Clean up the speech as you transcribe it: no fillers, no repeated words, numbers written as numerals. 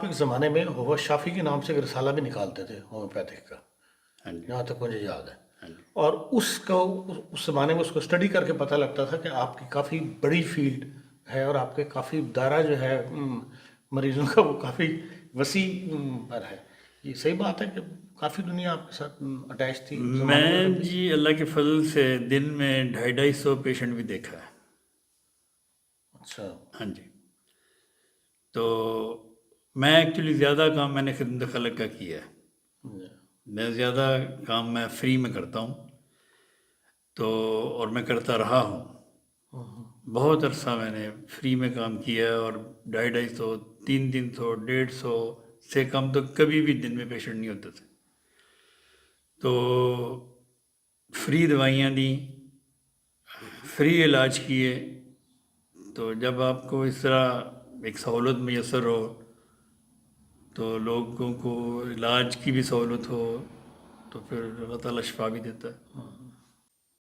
کے زمانے میں ہوا شافی کے نام سے ایک رسالہ بھی نکالتے تھے ہومیوپیتھک کا، ہاں جی، جہاں تک مجھے یاد ہے۔ ہاں جی، اور اس کو اس زمانے میں اس کو اسٹڈی کر کے پتہ لگتا تھا کہ آپ کی کافی بڑی فیلڈ ہے اور آپ کے کافی دائرہ جو ہے مریضوں کا وہ کافی وسیع پر ہے۔ یہ صحیح بات ہے کہ کافی دنیا آپ کے ساتھ اٹیچ تھی اس زمانے میں میں تب بھی؟ جی اللہ کے فضل سے دن میں 250 پیشنٹ بھی دیکھا ہے۔ اچھا۔ ہاں جی، تو میں ایکچولی زیادہ کام میں نے خدمت خلق کا کیا ہے، جی۔ میں زیادہ کام میں فری میں کرتا ہوں، تو اور میں کرتا رہا ہوں۔ بہت عرصہ میں نے فری میں کام کیا ہے، اور 250 300 150 سے کم تو کبھی بھی دن میں پیشنٹ نہیں ہوتے تھے۔ تو فری دوائیاں دیں، فری علاج کیے، تو جب آپ کو اس طرح ایک سہولت میسر ہو تو لوگوں کو علاج کی بھی سہولت ہو تو پھر اللہ تعالیٰ شفا بھی دیتا ہے۔